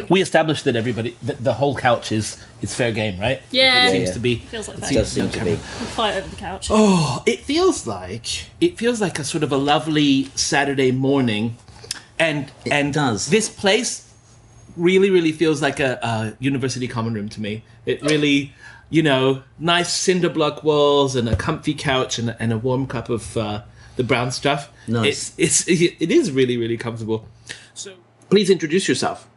We established that the whole couch is fair game, right? Yeah. It seems to be. Feels like It that. does seem to be. We'll fight over the couch. Oh, it feels like a sort of a lovely Saturday morning, and It does. This place really feels like a university common room to me. It really, nice cinder block walls and a comfy couch and a warm cup of the brown stuff. Nice. It is really comfortable. So please introduce yourself.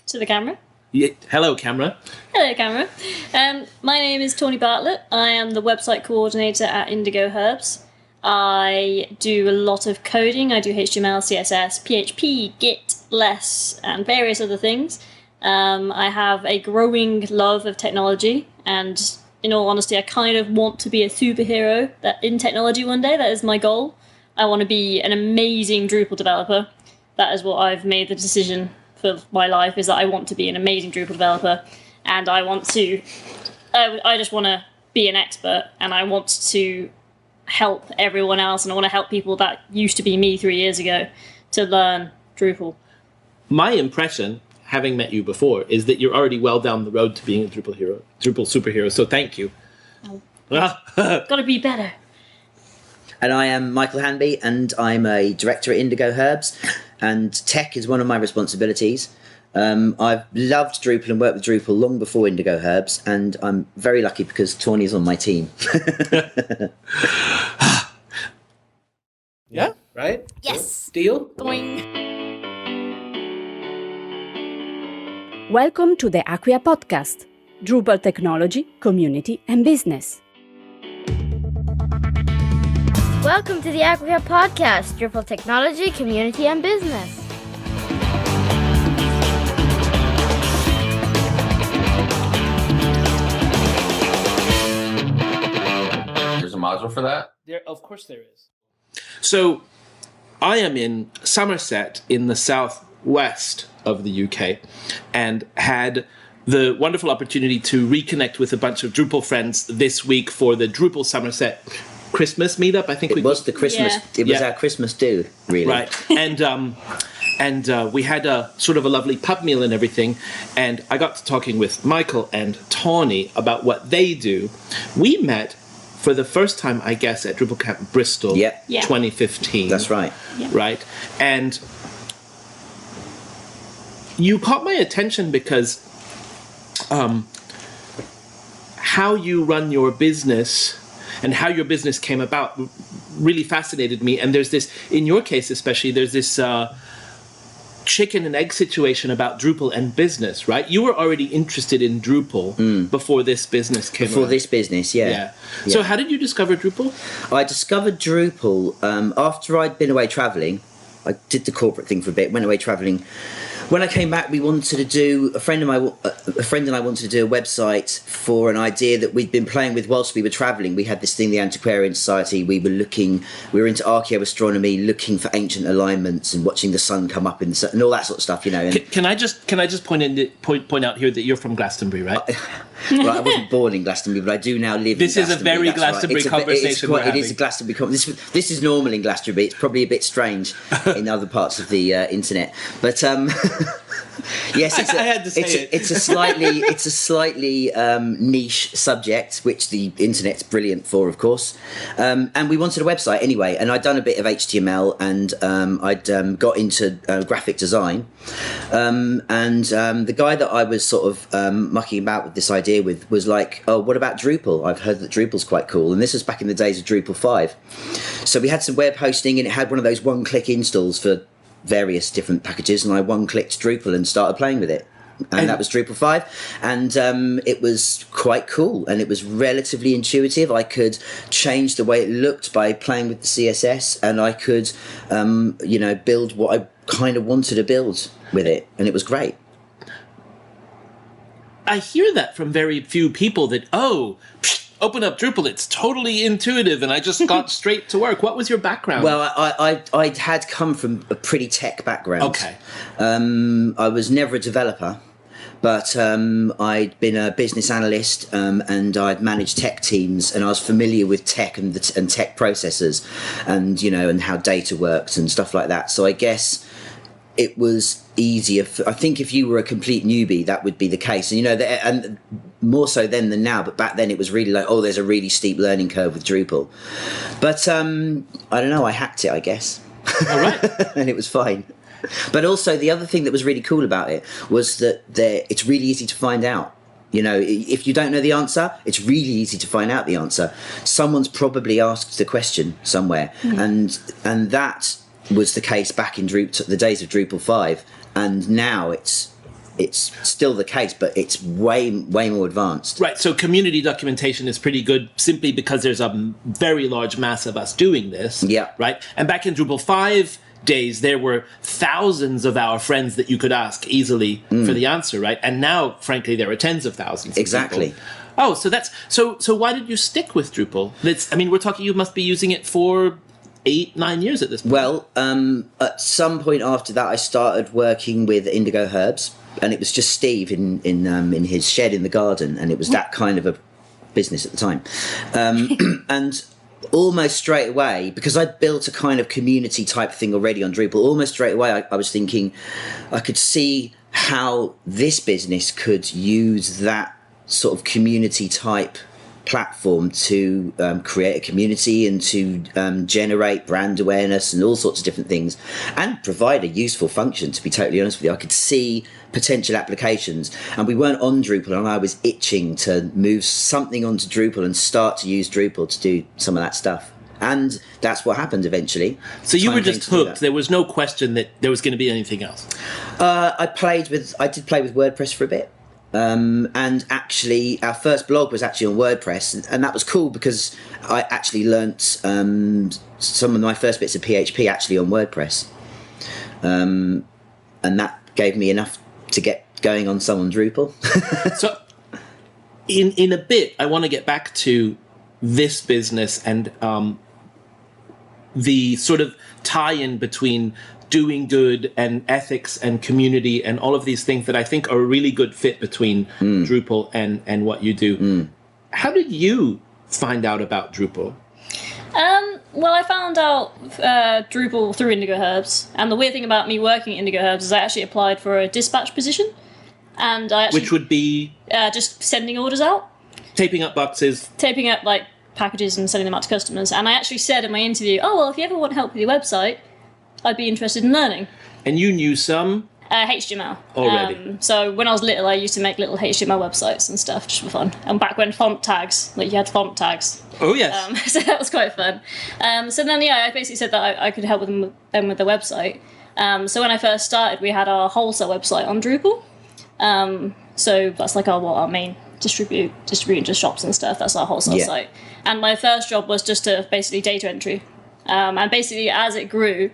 To the camera. Yeah, hello, camera. Hello, camera. My name is Tawny Bartlett. I am the website coordinator at Indigo Herbs. I do a lot of coding. I do HTML, CSS, PHP, Git, Less, and various other things. I have a growing love of technology, and in all honesty, I kind of want to be a superhero in technology one day. That is my goal. I want to be an amazing Drupal developer. That is what I've made the decision for my life, is that I want to be an amazing Drupal developer, and I just want to be an expert, and I want to help everyone else, and I want to help people that used to be me 3 years ago to learn Drupal. My impression, having met you before, is that you're already well down the road to being a Drupal superhero. So thank you. Gotta be better. And I am Michael Hanby, and I'm a director at Indigo Herbs, and tech is one of my responsibilities. I've loved Drupal and worked with Drupal long before Indigo Herbs, and I'm very lucky because Tawny's on my team. Yeah? Right? Yes. Deal? Boing. Welcome to the Acquia Podcast, Drupal Technology, Community and Business. Welcome to the Acquia Podcast, Drupal Technology, Community and Business. There's a module for that? Of course there is. So I am in Somerset in the southwest of the UK and had the wonderful opportunity to reconnect with a bunch of Drupal friends this week for the Drupal Somerset Christmas meetup. I think It was the Christmas. Yeah. It was Yeah. our Christmas do, really. Right. And we had a sort of a lovely pub meal and everything, and I got to talking with Michael and Tawny about what they do. We met for the first time, I guess, at Drupal Camp Bristol, Yep. Yeah. 2015. That's right. Yeah. Right? And you caught my attention because how you run your business and how your business came about really fascinated me. And there's this, in your case especially, there's this chicken and egg situation about Drupal and business, right? You were already interested in Drupal before this business came For around. this business, yeah. Yeah. So how did you discover Drupal? I discovered Drupal after I'd been away travelling. I did the corporate thing for a bit, went away travelling. When I came back, we wanted to do a friend and I wanted to do a website for an idea that we'd been playing with whilst we were travelling. We had this thing, the Antiquarian Society. We were into archaeoastronomy, looking for ancient alignments and watching the sun come up in the sun and all that sort of stuff, And, Can I just point out here that you're from Glastonbury, right? well, I wasn't born in Glastonbury, but I do now live This in is a Glastonbury. very That's right. Glastonbury It's conversation we're It is a having. Glastonbury conversation. This is normal in Glastonbury. It's probably a bit strange in other parts of the internet. But yes, I had to say it. It's a slightly niche subject, which the internet's brilliant for, of course. And we wanted a website anyway, and I'd done a bit of HTML, and I'd got into graphic design. The guy that I was sort of mucking about with this idea with was like, "Oh, what about Drupal? I've heard that Drupal's quite cool." And this was back in the days of Drupal 5. So we had some web hosting, and it had one of those one-click installs for various different packages, and I one-clicked Drupal and started playing with it. And that was Drupal 5, and it was quite cool, and it was relatively intuitive. I could change the way it looked by playing with the CSS, and I could, build what I kind of wanted to build with it, and it was great. I hear that from very few people that, open up Drupal, it's totally intuitive, and I just got straight to work. What was your background? Well, I had come from a pretty tech background. Okay. I was never a developer, but I'd been a business analyst, and I'd managed tech teams, and I was familiar with tech and tech processes, and and how data worked and stuff like that. So I guess it was easier. I think if you were a complete newbie, that would be the case. And, and more so then than now, but back then it was really like, oh, there's a really steep learning curve with Drupal. But I don't know, I hacked it, I guess. All right. And it was fine. But also the other thing that was really cool about it was that it's really easy to find out. If you don't know the answer, it's really easy to find out the answer. Someone's probably asked the question somewhere, and that was the case back in the days of Drupal 5, and now it's still the case, but it's way more advanced. Right. So community documentation is pretty good, simply because there's a very large mass of us doing this. Yeah. Right. And back in Drupal 5 days, there were thousands of our friends that you could ask easily for the answer, right? And now, frankly, there are tens of thousands. Exactly. People. Oh, so that's so. Why did you stick with Drupal? We're talking. You must be using it for 8-9 years at this point. Well, at some point after that, I started working with Indigo Herbs, and it was just Steve in his shed in the garden, and it was that kind of a business at the time, and. Almost straight away, because I'd built a kind of community type thing already on Drupal, almost straight away I was thinking I could see how this business could use that sort of community type platform to create a community and to generate brand awareness and all sorts of different things, and provide a useful function. To be totally honest with you, I could see potential applications, and we weren't on Drupal, and I was itching to move something onto Drupal and start to use Drupal to do some of that stuff. And that's what happened eventually. So you were just hooked. There was no question that there was going to be anything else. I did play with WordPress for a bit. And actually, our first blog was actually on WordPress, and that was cool because I actually learnt some of my first bits of PHP actually on WordPress, and that gave me enough to get going on some on Drupal. So, in a bit, I want to get back to this business and the sort of tie-in between doing good and ethics and community and all of these things that I think are a really good fit between Drupal and what you do. How did you find out about Drupal? Well, I found out Drupal through Indigo Herbs, and the weird thing about me working at Indigo Herbs is I actually applied for a dispatch position, and I actually, which would be just sending orders out, taping up boxes, taping up like packages and sending them out to customers. And I actually said in my interview, "Oh well, if you ever want help with your website, I'd be interested in learning." And you knew some HTML already. So when I was little, I used to make little HTML websites and stuff just for fun. And back when font tags, like you had font tags. Oh yes. So that was quite fun. So then I basically said that I could help them with the website. So when I first started, we had our wholesale website on Drupal. So that's like our main distributing to shops and stuff. That's our wholesale site. And my first job was just to basically data entry. And basically as it grew,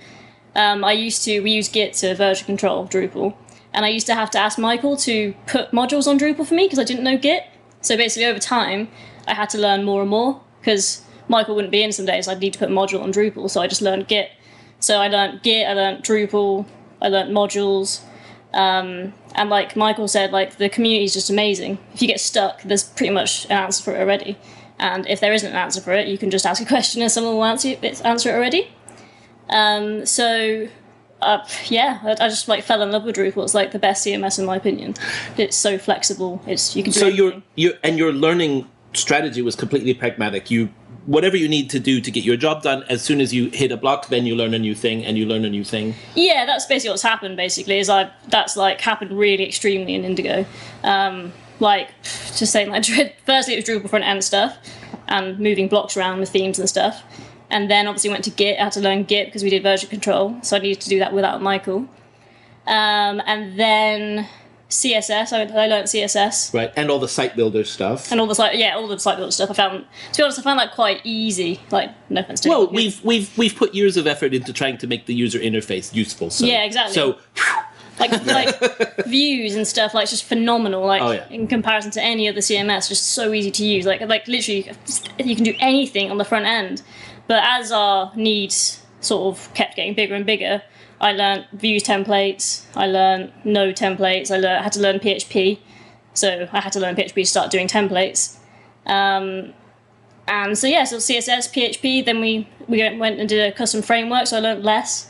we used Git to version control Drupal, and I used to have to ask Michael to put modules on Drupal for me because I didn't know Git. So basically over time, I had to learn more and more because Michael wouldn't be in some days. I'd need to put a module on Drupal, so I just learned Git. So I learned Git, I learned Drupal, I learned modules, and like Michael said, like the community is just amazing. If you get stuck, there's pretty much an answer for it already. And if there isn't an answer for it, you can just ask a question and someone will answer it already. I just like fell in love with Drupal. It's like the best CMS in my opinion. It's so flexible. You can do anything. Your learning strategy was completely pragmatic. Whatever you need to do to get your job done, as soon as you hit a block, then you learn a new thing and you learn a new thing. Yeah, that's basically what's happened. Basically, that's happened really extremely in Indigo. Just saying, like, firstly it was Drupal front end stuff and moving blocks around with themes and stuff. And then obviously went to Git. I had to learn Git because we did version control, so I needed to do that without Michael. And then CSS, I learned CSS. Right, and all the site builder stuff. And all the site builder stuff. To be honest, I found that quite easy. Like, no offense to Well, anyone. we've put years of effort into trying to make the user interface useful. So, yeah, exactly. So, like views and stuff, like, it's just phenomenal. In comparison to any other CMS, just so easy to use. Like literally, you can do anything on the front end. But as our needs sort of kept getting bigger and bigger, I learned views templates, I learned node templates, I had to learn PHP. So I had to learn PHP to start doing templates. So CSS, PHP, then we went and did a custom framework, so I learned less.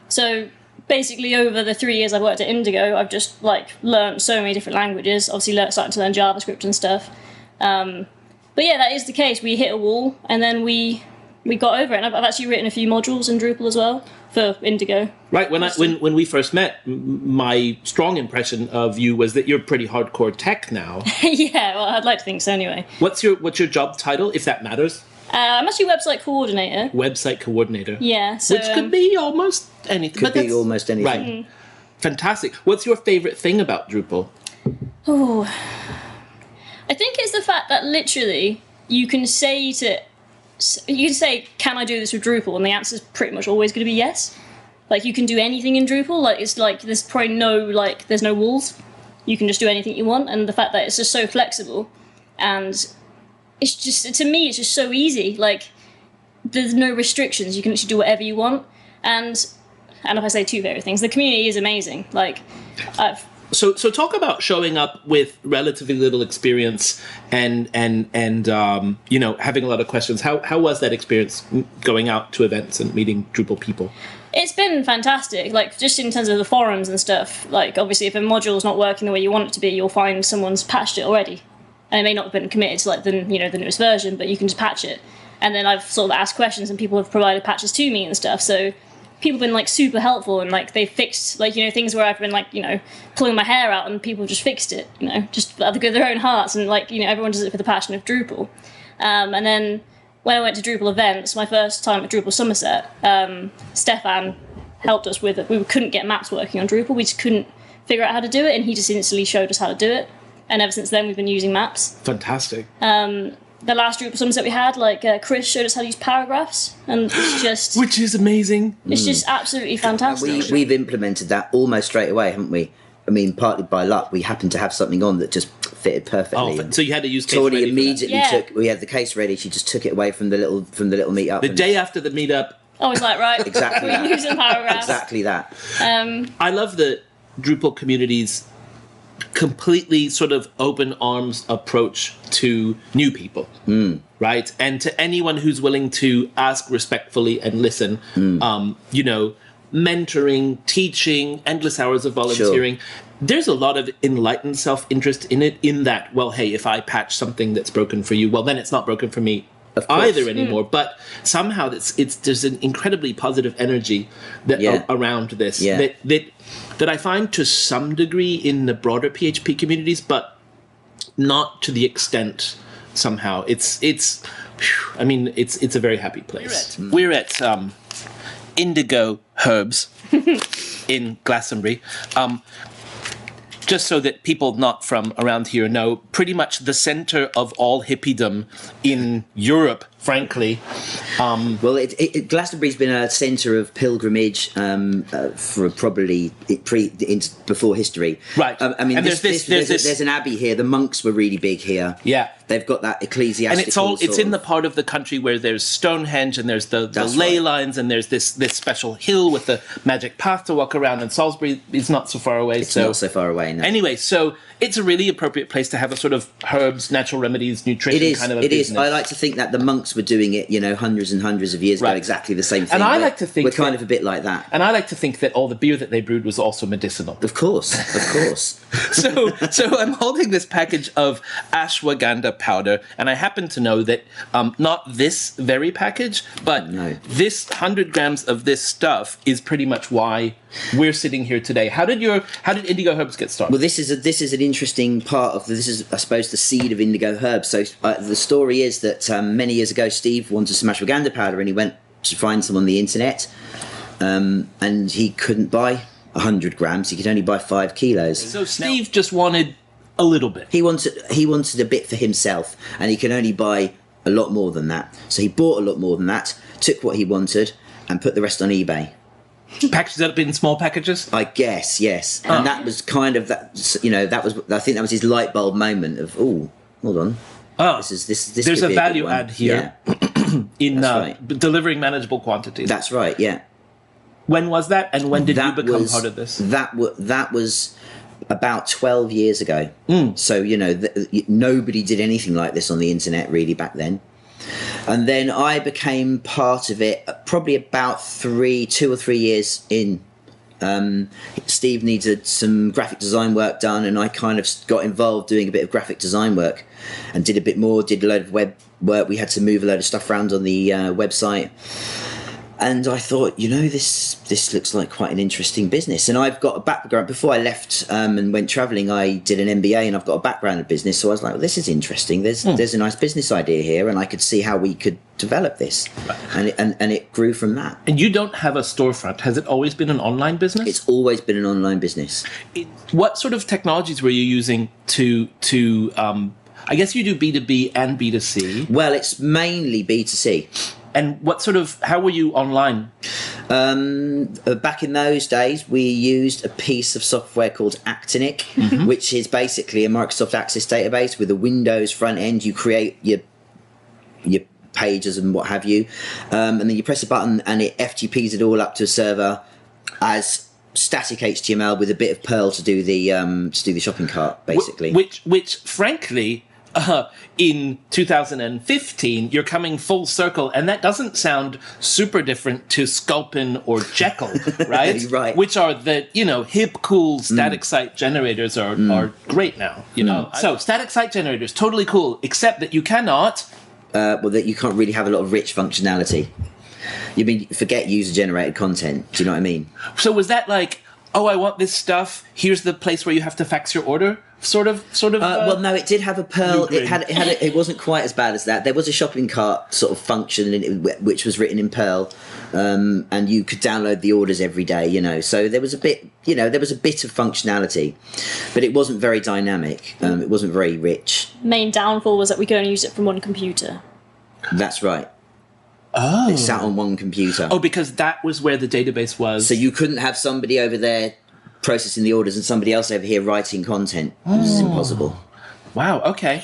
So basically over the 3 years I've worked at Indigo, I've just like learned so many different languages. Obviously, starting to learn JavaScript and stuff. But yeah, that is the case. We hit a wall, and then we got over it. And I've actually written a few modules in Drupal as well for Indigo. Right. When we first met, my strong impression of you was that you're pretty hardcore tech now. Yeah, well, I'd like to think so anyway. What's your job title, if that matters? I'm actually website coordinator. Website coordinator. Yeah, so which could be almost anything. Could be almost anything. Right. Fantastic. What's your favorite thing about Drupal? Oh, I think it's the fact that literally you can say, can I do this with Drupal? And the answer's pretty much always going to be yes. Like, you can do anything in Drupal. Like, it's like, there's probably there's no walls. You can just do anything you want. And the fact that it's just so flexible, and it's just, to me, it's just so easy. Like, there's no restrictions. You can actually do whatever you want. And if I say two favorite things, the community is amazing. Like, So talk about showing up with relatively little experience and having a lot of questions. How was that experience going out to events and meeting Drupal people? It's been fantastic. Like, just in terms of the forums and stuff. Like, obviously, if a module's not working the way you want it to be, you'll find someone's patched it already, and it may not have been committed to like the newest version, but you can just patch it. And then I've sort of asked questions, and people have provided patches to me and stuff. So people have been like super helpful, and like they fixed things where I've been like pulling my hair out, and people have just fixed it, just out of their own hearts, and like everyone does it for the passion of Drupal. And then when I went to Drupal events, my first time at Drupal Somerset, Stefan helped us with it. We couldn't get maps working on Drupal. We just couldn't figure out how to do it, and he just instantly showed us how to do it. And ever since then, we've been using maps. Fantastic. The last Drupal Somerset we had, Chris showed us how to use paragraphs, and it's just... Which is amazing. It's just absolutely fantastic. We've implemented that almost straight away, haven't we? I mean, partly by luck, we happened to have something on that just fitted perfectly. Oh, so you had to use case Tawny ready immediately took. We had the case ready. She just took it away from the little meetup. The day after the meetup. I was like, right, exactly we're using paragraphs. Exactly that. I love the Drupal community's completely sort of open arms approach to new people, right? And to anyone who's willing to ask respectfully and listen, mentoring, teaching, endless hours of volunteering. Sure. There's a lot of enlightened self-interest in it, in that, well, hey, if I patch something that's broken for you, well, then it's not broken for me either anymore. But somehow there's an incredibly positive energy that around this that I find to some degree in the broader PHP communities, but not to the extent somehow. It's a very happy place. We're at Indigo Herbs in Glastonbury. Just so that people not from around here know, pretty much the center of all hippiedom in Europe, frankly. Glastonbury's been a centre of pilgrimage for probably before history. Right. There's an abbey here. The monks were really big here. Yeah. They've got that ecclesiastical. And it's in the part of the country where there's Stonehenge and there's the ley lines, and there's this special hill with the magic path to walk around. And Salisbury is not so far away. It's not so far away. No. Anyway, so it's a really appropriate place to have a sort of herbs, natural remedies, nutrition kind of a business. It is. I like to think that the monks were doing it, hundreds and hundreds of years ago, exactly the same thing. And I like to think we're kind of a bit like that. And I like to think that all the beer that they brewed was also medicinal. Of course. So I'm holding this package of ashwagandha powder, and I happen to know that not this very package, but this 100 grams of this stuff is pretty much why we're sitting here today. How did Indigo Herbs get started? Well, this is an interesting part of this. Is, I suppose, the seed of Indigo Herbs. So the story is that many years ago, Steve wanted some ashwagandha powder, and he went to find some on the internet, and he couldn't buy 100 grams. He could only buy 5 kilos. So Steve just wanted a little bit. He wanted a bit for himself, and he can only buy a lot more than that. So he bought a lot more than that, took what he wanted, and put the rest on eBay. Packaged up in small packages? I guess, yes. And that was kind of that. I think that was his light bulb moment of, hold on. Oh, this. There's a value add here in delivering manageable quantities. That's right. Yeah. When was that, and when did you become part of this? That was about 12 years ago. So nobody did anything like this on the internet really back then. And then I became part of it probably about 2 or 3 years in. Steve needed some graphic design work done, and I kind of got involved doing a bit of graphic design work and did a bit more, did a load of web work. We had to move a load of stuff around on the website. And I thought, this looks like quite an interesting business. And I've got a background. Before I left and went travelling, I did an MBA, and I've got a background in business. So I was like, well, this is interesting. There's a nice business idea here, and I could see how we could develop this. And it grew from that. And you don't have a storefront. Has it always been an online business? It's always been an online business. What sort of technologies were you using to I guess you do B2B and B2C. Well, it's mainly B2C. And how were you online? Back in those days, we used a piece of software called Actinic, which is basically a Microsoft Access database with a Windows front end. You create your pages and what have you, and then you press a button and it FTPs it all up to a server as static HTML with a bit of Perl to do the shopping cart, basically. Which frankly, in 2015, you're coming full circle, and that doesn't sound super different to Sculpin or Jekyll, right? Right. Which are the hip, cool static site generators are great now. So static site generators, totally cool, except that you cannot. That you can't really have a lot of rich functionality. Forget user-generated content. Do you know what I mean? So was that like, oh, I want this stuff. Here's the place where you have to fax your order. Sort of. Well, no, it did have a Perl. It wasn't quite as bad as that. There was a shopping cart sort of function which was written in Perl, and you could download the orders every day. So there was a bit, there was a bit of functionality, but it wasn't very dynamic. It wasn't very rich. Main downfall was that we could only use it from one computer. That's right. Oh, it sat on one computer. Oh, because that was where the database was. So you couldn't have somebody over there processing the orders and somebody else over here writing content. This is impossible. Wow, okay.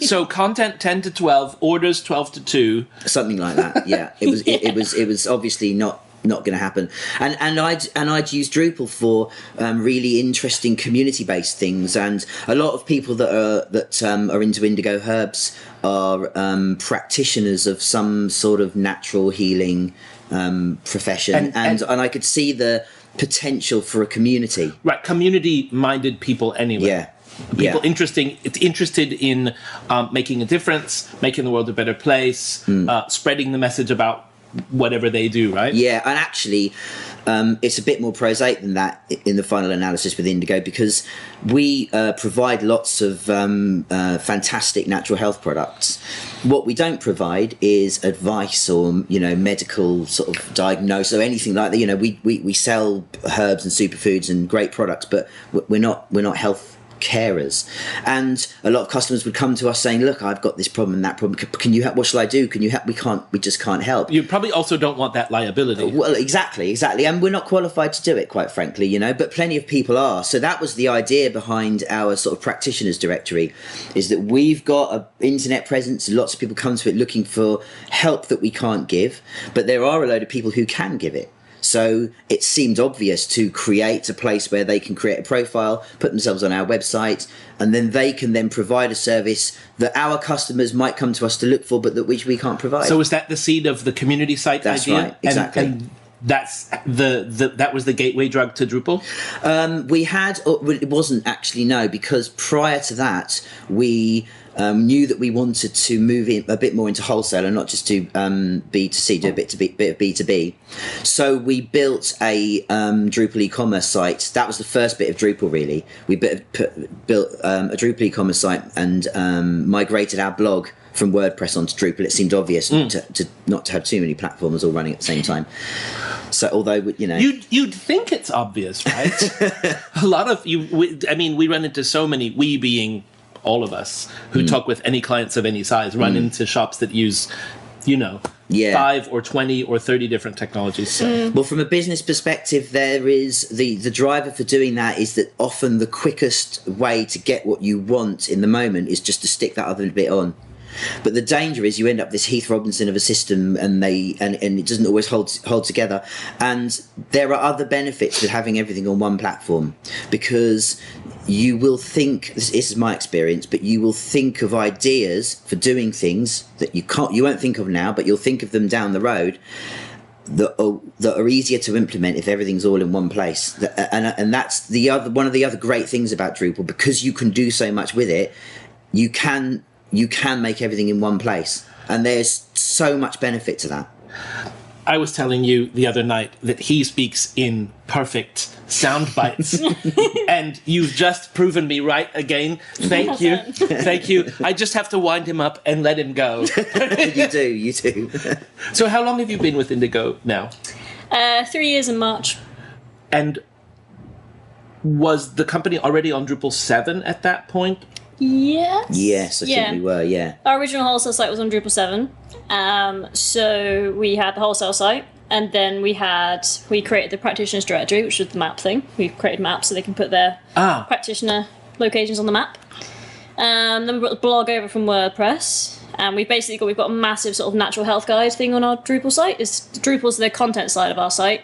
So content 10 to 12, orders 12 to 2. Something like that, yeah. It was obviously not going to happen. And I'd use Drupal for really interesting community-based things, and a lot of people that are into Indigo Herbs are practitioners of some sort of natural healing profession, and I could see the potential for a community. Right, community-minded people anyway. Yeah. People interested in making a difference, making the world a better place, spreading the message about whatever they do, right? Yeah, and actually, it's a bit more prosaic than that in the final analysis with Indigo, because we provide lots of fantastic natural health products. What we don't provide is advice or medical sort of diagnosis or anything like that. We sell herbs and superfoods and great products, but we're not health carers. And a lot of customers would come to us saying, look, I've got this problem and that problem, can you help? What shall I do? Can you help? We just can't help. You probably also don't want that liability. Well, exactly, and we're not qualified to do it, quite frankly, but plenty of people are. So that was the idea behind our sort of practitioners directory, is that we've got an internet presence, lots of people come to it looking for help that we can't give, but there are a load of people who can give it. So it seemed obvious to create a place where they can create a profile, put themselves on our website, and then they can then provide a service that our customers might come to us to look for, but that which we can't provide. So is that the seed of the community site That's idea? Right, exactly. And that's that was the gateway drug to Drupal? We had, it wasn't actually, no, because prior to that, we knew that we wanted to move in a bit more into wholesale and not just do B2C, do a bit of B2B. So we built a Drupal e-commerce site. That was the first bit of Drupal, really. We built a Drupal e-commerce site and migrated our blog from WordPress onto Drupal. It seemed obvious to not to have too many platforms all running at the same time. So although, You'd think it's obvious, right? A lot of we run into so many, we being all of us who talk with any clients of any size, run into shops that use, 5 or 20 or 30 different technologies. So. Well, from a business perspective, there is the driver for doing that is that often the quickest way to get what you want in the moment is just to stick that other bit on. But the danger is you end up this Heath Robinson of a system, and it doesn't always hold together. And there are other benefits with having everything on one platform, because you will think, this is my experience, but you will think of ideas for doing things that you won't think of now, but you'll think of them down the road, that are easier to implement if everything's all in one place. And that's one of the other great things about Drupal, because you can do so much with it. You can make everything in one place, and there's so much benefit to that. I was telling you the other night that he speaks in perfect sound bites, and you've just proven me right again. Thank you. Thank you. I just have to wind him up and let him go. You do. So how long have you been with Indigo now? 3 years in March. And was the company already on Drupal 7 at that point? Yes, I think we were, yeah. Our original wholesale site was on Drupal 7. So we had the wholesale site, and then we created the practitioners directory, which was the map thing. We created maps so they can put their practitioner locations on the map. Then we brought the blog over from WordPress, and we've got a massive sort of natural health guide thing on our Drupal site. Drupal's the content side of our site.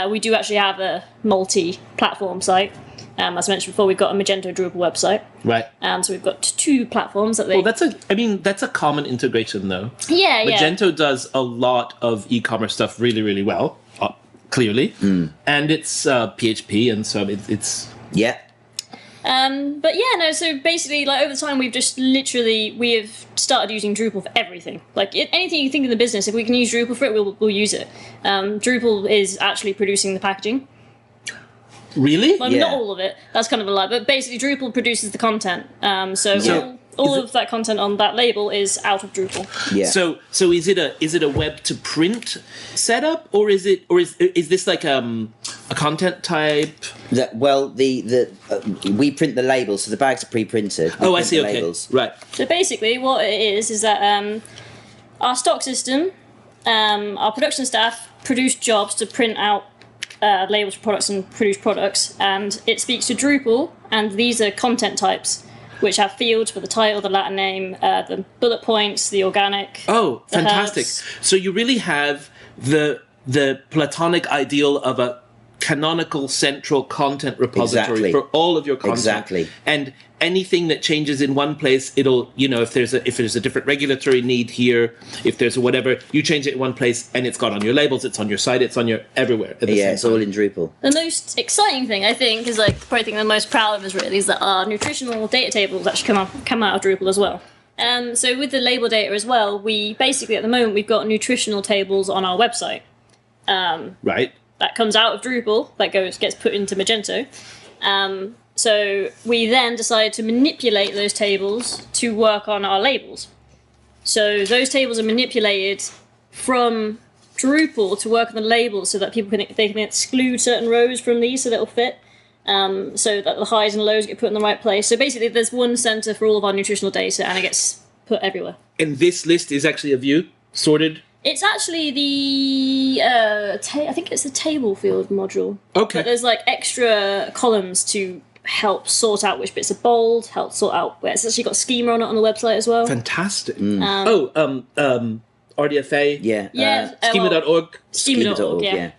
We do actually have a multi-platform site. As I mentioned before, we've got a Magento Drupal website. Right. So we've got 2 platforms that they... Well, that's a common integration, though. Yeah. Magento does a lot of e-commerce stuff really, really well, clearly. And it's PHP, and so it's... Yeah. So basically, like, over time, we have started using Drupal for everything. Like, anything you think in the business, if we can use Drupal for it, we'll use it. Drupal is actually producing the packaging. Really? Well, not all of it. That's kind of a lie. But basically, Drupal produces the content. All of that content on that label is out of Drupal. Yeah. So is it a web to print setup, or is this like a content type? We print the labels, so the bags are pre-printed. I see. Okay. Labels. Right. So basically, what it is that our stock system, our production staff produce jobs to print out labels for products and produce products, and it speaks to Drupal, and these are content types which have fields for the title, the Latin name, the bullet points, the organic. Oh, fantastic. Herbs. So you really have the platonic ideal of a canonical central content repository for all of your content. Exactly. And anything that changes in one place, it'll, if there's a different regulatory need here, if there's a whatever, you change it in one place and it's got on your labels, it's on your site, it's on your everywhere. It's all in Drupal. The most exciting thing, I think, is like the probably thing I'm most proud of is that our nutritional data tables actually come out of Drupal as well. So with the label data as well, we basically at the moment we've got nutritional tables on our website. Right. That comes out of Drupal, that gets put into Magento. So we then decide to manipulate those tables to work on our labels. So those tables are manipulated from Drupal to work on the labels so that they can exclude certain rows from these so that it'll fit. So that the highs and lows get put in the right place. So basically there's one center for all of our nutritional data and it gets put everywhere. And this list is actually a view, sorted? It's actually the I think it's the table field module. Okay. But there's like extra columns to help sort out which bits are bold, help sort out where it's actually got schema on it on the website as well. Fantastic. RDFA. Yeah. Schema.org. Schema.org, yeah.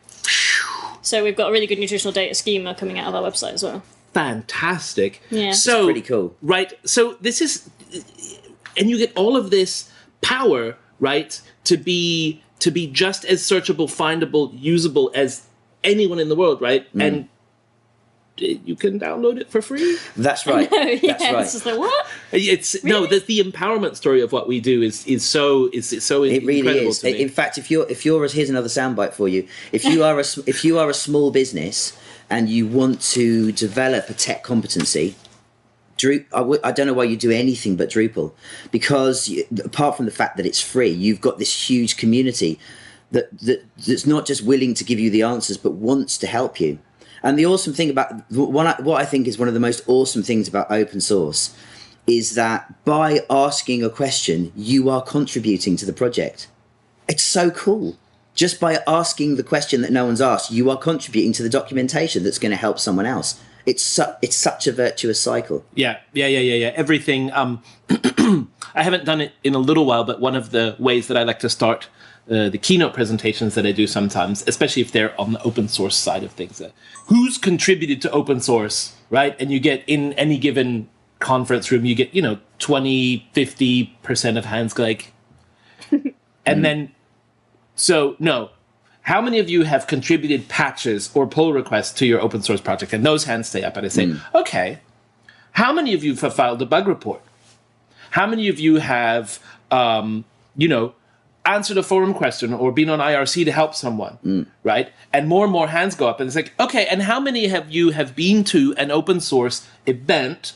So we've got a really good nutritional data schema coming out of our website as well. Fantastic. Yeah. So, pretty cool. Right. So this is, and you get all of this power, right, to be just as searchable, findable, usable as anyone in the world, right? And you can download it for free. That's right. That's right. It's just like, what? It's really? No, the empowerment story of what we do is so it really incredible is. to me. In fact, if you're here's another soundbite for you. If you are a small business and you want to develop a tech competency, I don't know why you do anything but Drupal, because apart from the fact that it's free, you've got this huge community that's not just willing to give you the answers but wants to help you. And the awesome thing about what I think is one of the most awesome things about open source is that by asking a question, you are contributing to the project. It's so cool. Just by asking the question that no one's asked, you are contributing to the documentation that's going to help someone else. It's such a virtuous cycle. Yeah. Everything. I haven't done it in a little while, but one of the ways that I like to start the keynote presentations that I do sometimes, especially if they're on the open source side of things, who's contributed to open source, right? And you get in any given conference room, you get 20-50% of hands like, and then how many of you have contributed patches or pull requests to your open source project? And those hands stay up. And I say, okay, how many of you have filed a bug report? How many of you have, answered a forum question or been on IRC to help someone, right? And more hands go up. And it's like, okay, and how many of you have been to an open source event?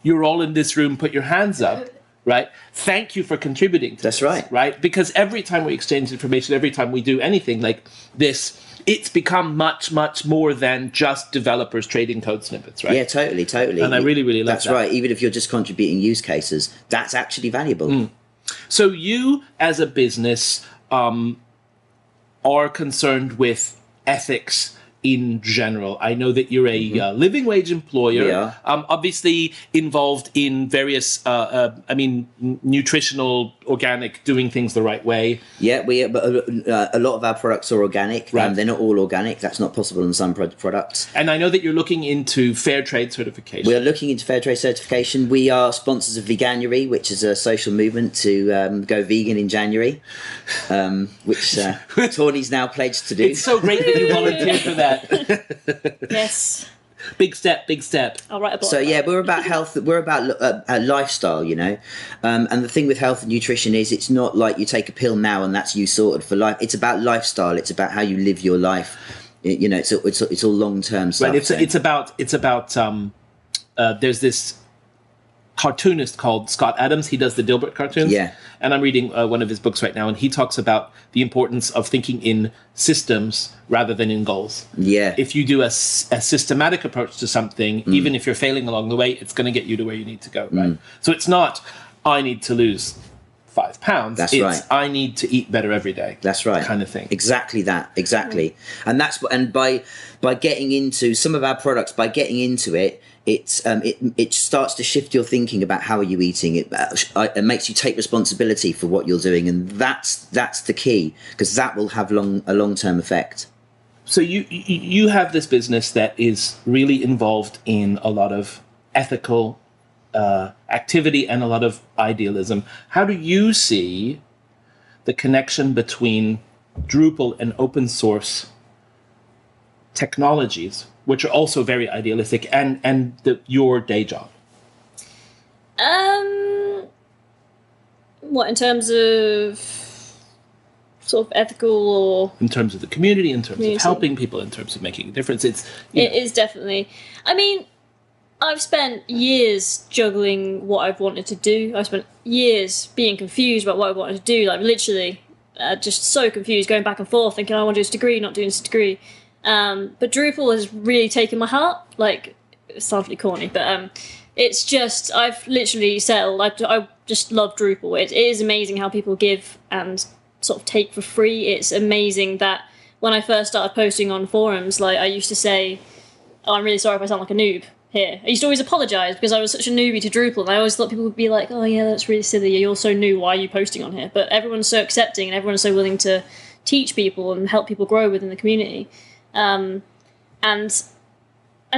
You're all in this room, put your hands up. Right? Thank you for contributing to That's this, right. Right? Because every time we exchange information, every time we do anything like this, it's become much, much more than just developers trading code snippets, right? Yeah, totally. And I really, really love That's that. right. Even if you're just contributing use cases, that's actually valuable. So you, as a business, are concerned with ethics in general. I know that you're a living wage employer, Yeah. Obviously involved in various, nutritional, organic, doing things the right way. Yeah, but a lot of our products are organic. Right. They're not all organic. That's not possible in some products. And I know that you're looking into fair trade certification. We are looking into fair trade certification. We are sponsors of Veganuary, which is a social movement to go vegan in January, which Tawny's now pledged to do. It's so great that you volunteered for that. Yes. Big step. I'll write a blog. So yeah, about we're about health. We're about lifestyle, and the thing with health and nutrition is it's not like you take a pill now and that's you sorted for life. It's about lifestyle. It's about how you live your life. It's all long term stuff. Right. It's about. There's this cartoonist called Scott Adams. He does the Dilbert cartoons. Yeah. And I'm reading one of his books right now, and he talks about the importance of thinking in systems rather than in goals. Yeah. If you do a systematic approach to something, even if you're failing along the way, it's going to get you to where you need to go, right? So it's not, I need to lose 5 pounds. That's it's, right. I need to eat better every day. That's right. Kind of thing. Exactly that. Exactly. And by getting into some of our products, by getting into it, it starts to shift your thinking about how are you eating. It makes you take responsibility for what you're doing, and that's the key, because that will have a long-term effect. So you have this business that is really involved in a lot of ethical activity and a lot of idealism. How do you see the connection between Drupal and open source technologies, which are also very idealistic, and your day job? what in terms of sort of ethical or In terms of the community, in terms Community. of helping people, in terms of making a difference, it is definitely. I mean, I've spent years juggling what I've wanted to do. I've spent years being confused about what I wanted to do, like literally just so confused, going back and forth, thinking I want to do this degree, not doing this degree. But Drupal has really taken my heart. Like, it sounds really corny, but it's just, I've literally settled. I just love Drupal. It is amazing how people give and sort of take for free. It's amazing that when I first started posting on forums, like I used to say, oh, I'm really sorry if I sound like a noob here. I used to always apologise because I was such a newbie to Drupal, and I always thought people would be like, oh yeah, that's really silly, you're so new, why are you posting on here? But everyone's so accepting and everyone's so willing to teach people and help people grow within the community. And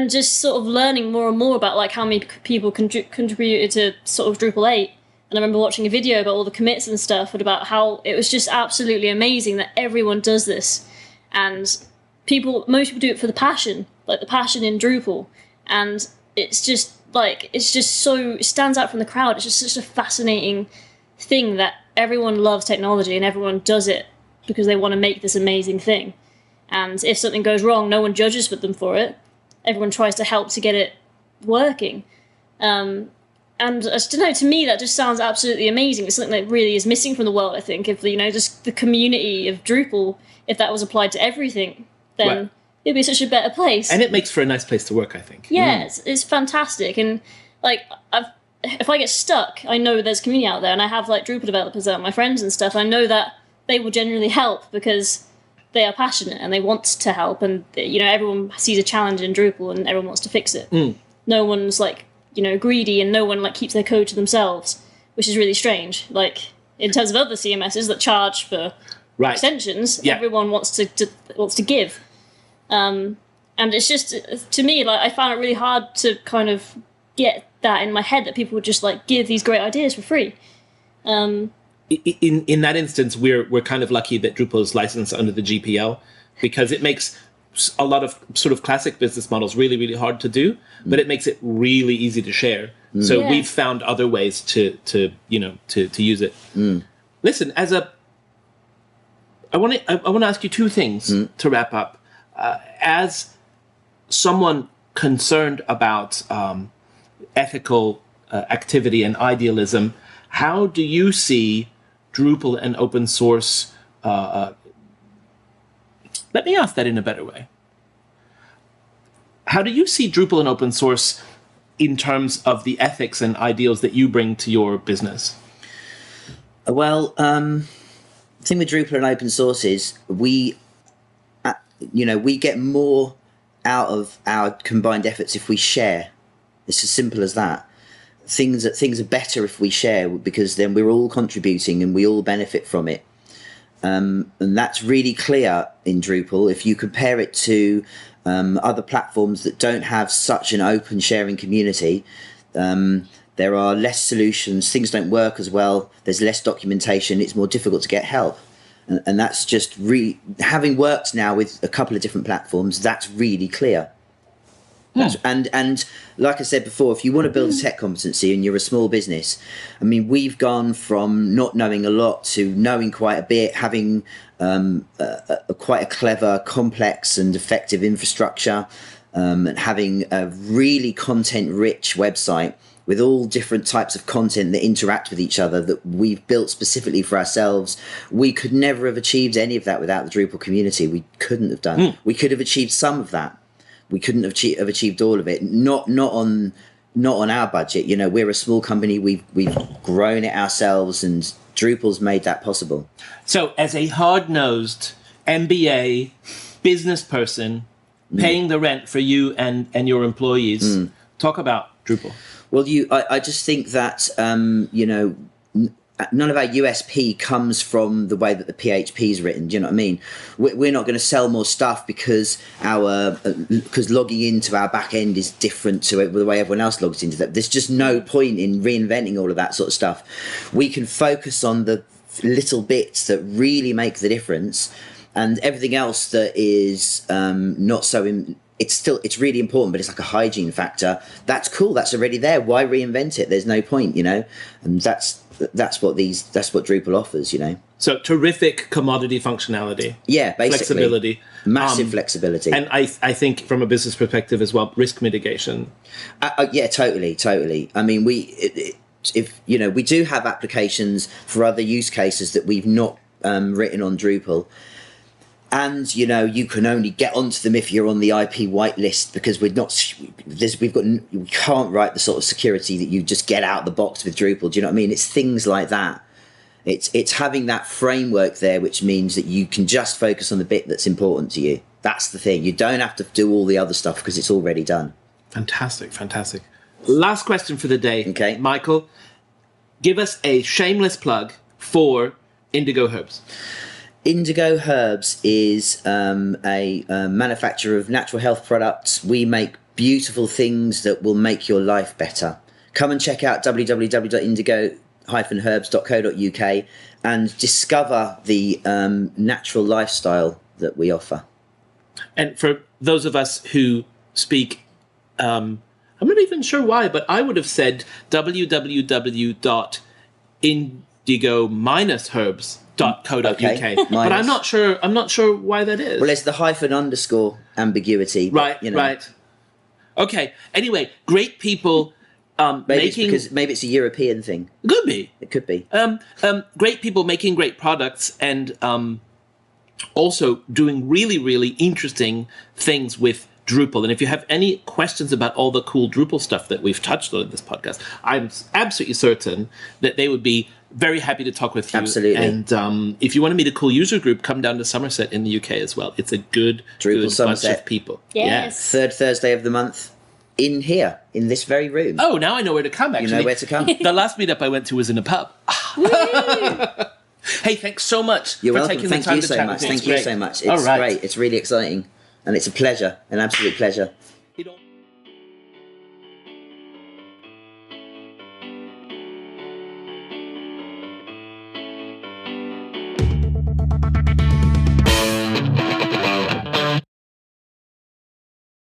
just sort of learning more and more about like how many people contributed to sort of Drupal 8. And I remember watching a video about all the commits and stuff, and about how it was just absolutely amazing that everyone does this. And most people do it for the passion, like the passion in Drupal. And it's just so, it stands out from the crowd. It's just such a fascinating thing that everyone loves technology and everyone does it because they want to make this amazing thing. And if something goes wrong, no one judges them for it. Everyone tries to help to get it working. And I don't know, to me that just sounds absolutely amazing. It's something that really is missing from the world, I think. If, just the community of Drupal, if that was applied to everything, then Right. it'd be such a better place. And it makes for a nice place to work, I think. Yeah, it's fantastic. And like, if I get stuck, I know there's community out there, and I have like Drupal developers that are my friends and stuff. I know that they will genuinely help because they are passionate and they want to help. And everyone sees a challenge in Drupal and everyone wants to fix it. No one's like greedy, and no one like keeps their code to themselves, which is really strange. Like in terms of other CMSs that charge for Right. extensions, Yeah. everyone wants to give. And it's just, to me, like I found it really hard to kind of get that in my head, that people would just like give these great ideas for free. in that instance, we're kind of lucky that Drupal is licensed under the GPL, because it makes a lot of sort of classic business models really, really hard to do, but it makes it really easy to share. So Yeah. we've found other ways to use it. Listen, I want to ask you two things to wrap up. As someone concerned about ethical activity and idealism, how do you see Drupal and open source? Let me ask that in a better way. How do you see Drupal and open source in terms of the ethics and ideals that you bring to your business? Well, the thing with Drupal and open source is we get more out of our combined efforts if we share. It's as simple as that. Things are better if we share, because then we're all contributing and we all benefit from it. And that's really clear in Drupal. If you compare it to other platforms that don't have such an open sharing community, there are less solutions, things don't work as well, there's less documentation, it's more difficult to get help. And that's just having worked now with a couple of different platforms, that's really clear. And like I said before, if you want to build a tech competency and you're a small business, I mean, we've gone from not knowing a lot to knowing quite a bit, having quite a clever, complex and effective infrastructure, and having a really content-rich website with all different types of content that interact with each other that we've built specifically for ourselves. We could never have achieved any of that without the Drupal community. We couldn't have done. We could have achieved some of that. We couldn't have achieved all of it. Not on our budget. You know, we're a small company. We've grown it ourselves, and Drupal's made that possible. So, as a hard-nosed MBA business person, paying the rent for you and your employees, talk about Drupal. Well, I just think that none of our USP comes from the way that the PHP is written. Do you know what I mean? We're not going to sell more stuff because logging into our back end is different to the way everyone else logs into that. There's just no point in reinventing all of that sort of stuff. We can focus on the little bits that really make the difference, and everything else that is not so. It's really important, but it's like a hygiene factor. That's cool. That's already there. Why reinvent it? There's no point, you know. And that's what Drupal offers, you know. So terrific commodity functionality. Yeah, basically. Flexibility. Massive flexibility. And I think from a business perspective as well, risk mitigation. Yeah, totally. I mean, we do have applications for other use cases that we've not written on Drupal. And, you know, you can only get onto them if you're on the IP whitelist, because we can't write the sort of security that you just get out of the box with Drupal. Do you know what I mean? It's things like that. It's having that framework there, which means that you can just focus on the bit that's important to you. That's the thing. You don't have to do all the other stuff because it's already done. Fantastic. Last question for the day. Okay. Michael, give us a shameless plug for Indigo Herbs. Indigo Herbs is a manufacturer of natural health products. We make beautiful things that will make your life better. Come and check out www.indigo-herbs.co.uk and discover the natural lifestyle that we offer. And for those of us who speak, I'm not even sure why, but I would have said www.indigo-herbs.co.uk. Okay, but I'm not sure why that is. Well, it's the _ ambiguity. Right, but, you know. Right. Okay. Anyway, great people maybe it's a European thing. Could be. It could be. Great people making great products and also doing really, really interesting things with Drupal. And if you have any questions about all the cool Drupal stuff that we've touched on in this podcast, I'm absolutely certain that they would be very happy to talk with you. Absolutely. And if you want to meet a cool user group, come down to Somerset in the UK as well. It's a good bunch of people. Yes. Third Thursday of the month in this very room. Oh, now I know where to come, actually. You know where to come. The last meetup I went to was in a pub. Hey, thanks so much You're for welcome. taking Thank the time you to so chat much. with me. Thank you so much. It's All right. great. It's really exciting. And it's a pleasure, an absolute pleasure. You know-